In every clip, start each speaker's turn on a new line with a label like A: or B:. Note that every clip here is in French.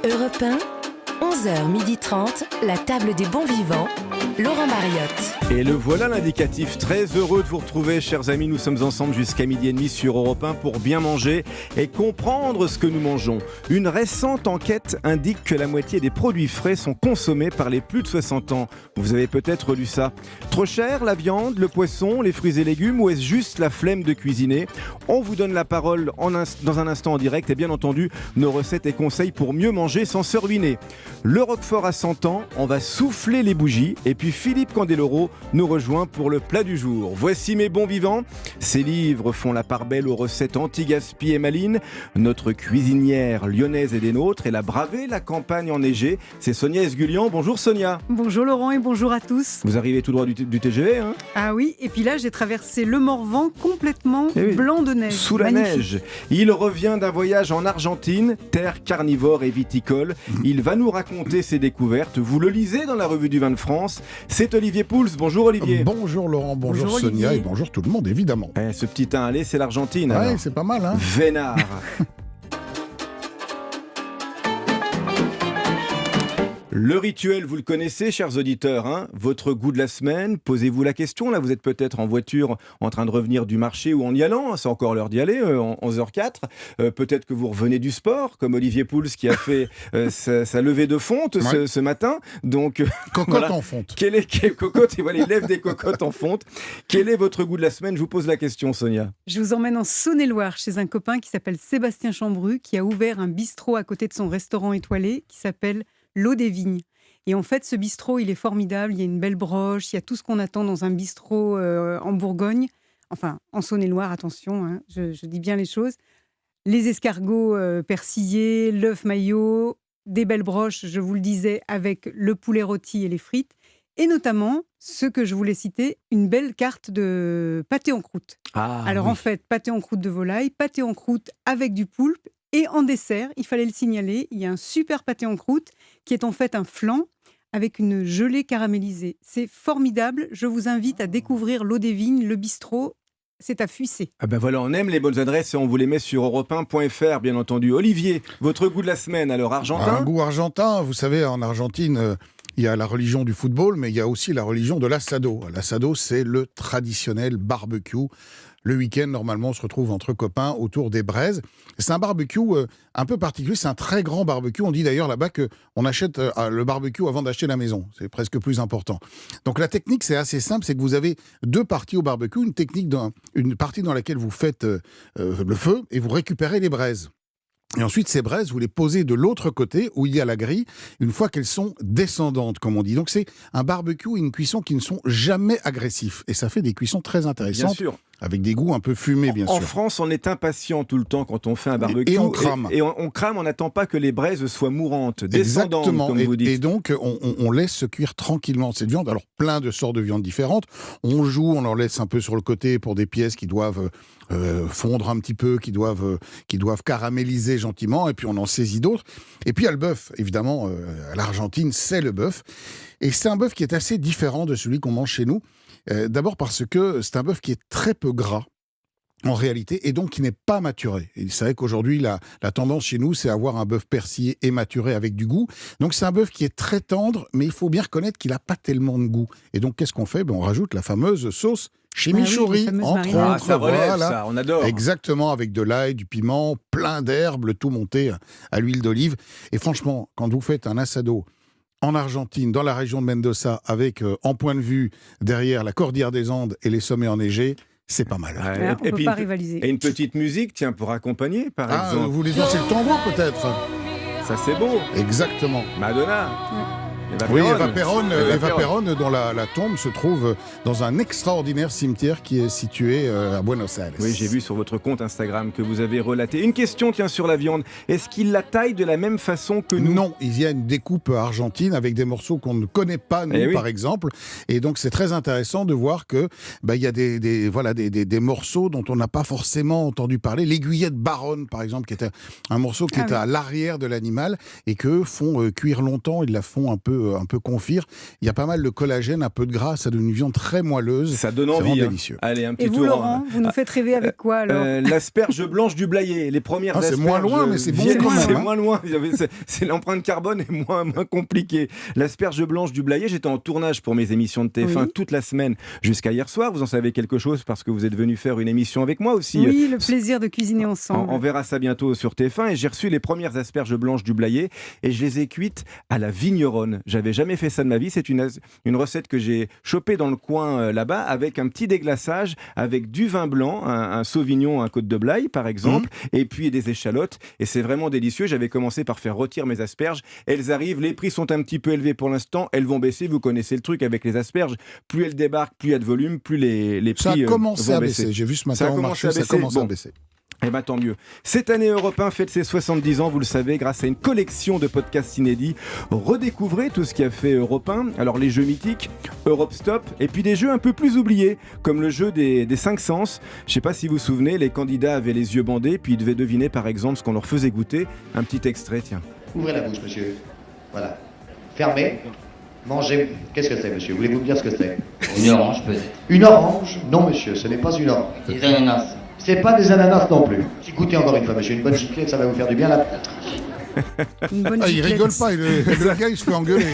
A: Europe 1, 11h30, la table des bons vivants, Laurent Mariotte.
B: Et le voilà l'indicatif. Très heureux de vous retrouver, chers amis. Nous sommes ensemble jusqu'à 12h30 sur Europe 1 pour bien manger et comprendre ce que nous mangeons. Une récente enquête indique que la moitié des produits frais sont consommés par les plus de 60 ans. Vous avez peut-être lu ça. Trop cher, la viande, le poisson, les fruits et légumes, ou est-ce juste la flemme de cuisiner ? On vous donne la parole dans un instant en direct et bien entendu nos recettes et conseils pour mieux manger sans se ruiner. Le Roquefort à 100 ans, on va souffler les bougies et puis Philippe Candeloro nous rejoint pour le plat du jour. Voici mes bons vivants. Ces livres font la part belle aux recettes anti-gaspi et malines. Notre cuisinière lyonnaise est des nôtres. Elle a bravé la campagne enneigée. C'est Sonia Esgulian. Bonjour Sonia.
C: Bonjour Laurent et bonjour à tous.
B: Vous arrivez tout droit du TGV, hein ?
C: Ah oui, et puis là j'ai traversé le Morvan complètement blanc de neige.
B: Sous la neige. Il revient d'un voyage en Argentine, terre carnivore et viticole. Il va nous raconter ses découvertes. Vous le lisez dans la revue du vin de France. C'est Olivier Pouls. Bonjour Olivier.
D: Bonjour Laurent, bonjour Sonia
C: Olivier.
D: Et bonjour tout le monde évidemment.
B: Ce petit teint allé, c'est l'Argentine.
D: Ouais,
B: alors.
D: c'est pas mal hein.
B: Vénard. Le rituel, vous le connaissez, chers auditeurs, hein ? Votre goût de la semaine, posez-vous la question. Là, vous êtes peut-être en voiture, en train de revenir du marché ou en y allant. C'est encore l'heure d'y aller, 11h04. Peut-être que vous revenez du sport, comme Olivier Pouls qui a fait sa levée de fonte ce matin. Donc,
D: cocotte
B: voilà.
D: en fonte.
B: Cocotte, et voilà, il lève des cocottes en fonte. Quel est votre goût de la semaine ? Je vous pose la question, Sonia.
C: Je vous emmène en Saône-et-Loire chez un copain qui s'appelle Sébastien Chambru, qui a ouvert un bistrot à côté de son restaurant étoilé qui s'appelle L'Eau des Vignes. Et en fait, ce bistrot, il est formidable. Il y a une belle broche, il y a tout ce qu'on attend dans un bistrot en Bourgogne. Enfin, en Saône-et-Loire, attention, hein, je dis bien les choses. Les escargots persillés, l'œuf maillot, des belles broches, je vous le disais, avec le poulet rôti et les frites. Et notamment, ce que je voulais citer, une belle carte de pâté en croûte. Alors en fait, pâté en croûte de volaille, pâté en croûte avec du poulpe. Et en dessert, il fallait le signaler, il y a un super pâté en croûte qui est en fait un flan avec une gelée caramélisée. C'est formidable. Je vous invite à découvrir l'Eau des Vignes, le bistrot. C'est à Fuissé.
B: Ah ben voilà, on aime les bonnes adresses et on vous les met sur europe1.fr, bien entendu. Olivier, votre goût de la semaine, alors argentin ?
D: Un goût argentin, vous savez, en Argentine, il y a la religion du football, mais il y a aussi la religion de l'assado. L'assado, c'est le traditionnel barbecue. Le week-end, normalement, on se retrouve entre copains autour des braises. C'est un barbecue un peu particulier, c'est un très grand barbecue. On dit d'ailleurs là-bas qu'on achète le barbecue avant d'acheter la maison. C'est presque plus important. Donc la technique, c'est assez simple, c'est que vous avez deux parties au barbecue. Une partie dans laquelle vous faites le feu et vous récupérez les braises. Et ensuite, ces braises, vous les posez de l'autre côté, où il y a la grille, une fois qu'elles sont descendantes, comme on dit. Donc c'est un barbecue et une cuisson qui ne sont jamais agressifs. Et ça fait des cuissons très intéressantes.
B: Bien sûr.
D: Avec des goûts un peu fumés, bien sûr.
B: En France, on est impatient tout le temps quand on fait un barbecue.
D: Et on crame.
B: Et on crame, on n'attend pas que les braises soient mourantes, descendantes, comme vous dites.
D: Et donc, on laisse se cuire tranquillement cette viande. Alors, plein de sortes de viandes différentes. On on en laisse un peu sur le côté pour des pièces qui doivent fondre un petit peu, qui doivent caraméliser gentiment. Et puis, on en saisit d'autres. Et puis, il y a le bœuf. Évidemment, à l'Argentine, c'est le bœuf. Et c'est un bœuf qui est assez différent de celui qu'on mange chez nous. D'abord parce que c'est un bœuf qui est très peu gras en réalité, et donc qui n'est pas maturé. Et c'est vrai qu'aujourd'hui, la tendance chez nous, c'est avoir un bœuf persillé et maturé avec du goût. Donc c'est un bœuf qui est très tendre, mais il faut bien reconnaître qu'il n'a pas tellement de goût. Et donc qu'est-ce qu'on fait ? On rajoute la fameuse sauce chimichurri, entre autres.
B: Ça relève,
D: voilà.
B: ça, on adore.
D: Exactement, avec de l'ail, du piment, plein d'herbes, le tout monté à l'huile d'olive. Et franchement, quand vous faites un assado en Argentine, dans la région de Mendoza, avec en point de vue derrière la Cordillère des Andes et les sommets enneigés, c'est pas mal.
C: Ouais, on ne peut pas rivaliser.
B: Et une petite musique, tiens, pour accompagner, par exemple.
D: Vous voulez danser le tambour, peut-être ?
B: Ça, c'est beau.
D: Exactement.
B: Madonna.
D: Oui, Eva Perón, dont la tombe se trouve dans un extraordinaire cimetière qui est situé à Buenos Aires.
B: Oui, j'ai vu sur votre compte Instagram que vous avez relaté. Une question, tiens, sur la viande. Est-ce qu'il la taille de la même façon que nous ?
D: Non, il y a une découpe argentine avec des morceaux qu'on ne connaît pas, nous, par exemple. Et donc, c'est très intéressant de voir que il y a des morceaux dont on n'a pas forcément entendu parler. L'aiguillette baronne, par exemple, qui était un morceau qui était à l'arrière de l'animal et que font cuire longtemps. Ils la font un peu peu confire. Il y a pas mal de collagène, un peu de gras, ça donne une viande très moelleuse.
B: Ça donne
D: C'est
B: envie.
D: vraiment délicieux.
B: Allez, un petit
C: Et vous,
B: tour.
C: Laurent, vous nous faites rêver avec quoi alors
B: L'asperge blanche du Blayais. Les premières
D: C'est
B: asperges
D: moins loin, mais c'est bon
B: viennent-
D: quand même,
B: C'est
D: hein.
B: moins loin. C'est l'empreinte carbone est moins compliquée. L'asperge blanche du Blayais, j'étais en tournage pour mes émissions de TF1
C: Oui.
B: toute la semaine jusqu'à hier soir. Vous en savez quelque chose parce que vous êtes venu faire une émission avec moi aussi.
C: Oui, le plaisir de cuisiner ensemble.
B: On verra ça bientôt sur TF1 et j'ai reçu les premières asperges blanches du Blayais et je les ai cuites à la vigneronne. J'avais jamais fait ça de ma vie. C'est une recette que j'ai chopée dans le coin là-bas avec un petit déglaçage, avec du vin blanc, un Sauvignon, un Côte de Blaye par exemple, et puis des échalotes. Et c'est vraiment délicieux. J'avais commencé par faire rôtir mes asperges. Elles arrivent, les prix sont un petit peu élevés pour l'instant. Elles vont baisser. Vous connaissez le truc avec les asperges. Plus elles débarquent, plus il y a de volume, plus les prix
D: Ça a commencé
B: vont
D: à baisser. J'ai vu ce matin au marché, ça a commencé à baisser.
B: Eh bien tant mieux. Cette année Europe 1 fête ses 70 ans, vous le savez, grâce à une collection de podcasts inédits. Redécouvrez tout ce qui a fait Europe 1. Alors les jeux mythiques, Europe Stop, et puis des jeux un peu plus oubliés, comme le jeu des 5 sens. Je ne sais pas si vous vous souvenez, les candidats avaient les yeux bandés, puis ils devaient deviner par exemple ce qu'on leur faisait goûter. Un petit extrait, tiens.
E: Ouvrez la bouche, monsieur. Voilà. Fermez. Mangez. Qu'est-ce que c'est, monsieur? Voulez-vous me dire ce que c'est?
F: Une orange peut-être.
E: Une orange? Non, monsieur, ce n'est pas une orange.
F: Des ananas.
E: C'est pas des ananas non plus. Goûtez encore une fois, monsieur. Une bonne giclette, ça va vous faire du bien là.
C: Une bonne
D: Ah, il
C: giclette.
D: rigole pas, le gars il se fait engueuler.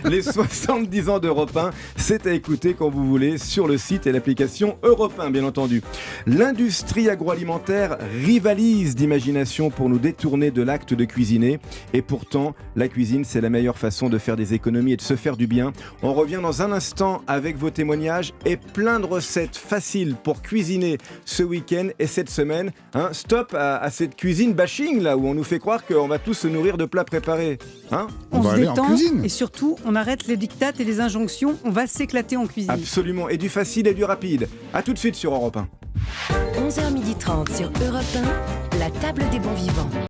B: Les 70 ans d'Europe 1, c'est à écouter quand vous voulez sur le site et l'application Europe 1, bien entendu. L'industrie agroalimentaire rivalise d'imagination pour nous détourner de l'acte de cuisiner. Et pourtant, la cuisine, c'est la meilleure façon de faire des économies et de se faire du bien. On revient dans un instant avec vos témoignages et plein de recettes faciles pour cuisiner ce week-end et cette semaine. Hein, stop à cette cuisine bashing là où on nous fait croire qu'on va tous se nourrir de plats préparés. Hein?
C: On
D: va
C: se
D: aller en
C: détend
D: cuisine.
C: et surtout, on arrête les dictates et les injonctions. On va s'éclater en cuisine.
B: Absolument, et du facile et du rapide. A tout de suite sur Europe 1.
A: 11h30 sur Europe 1, la table des bons vivants.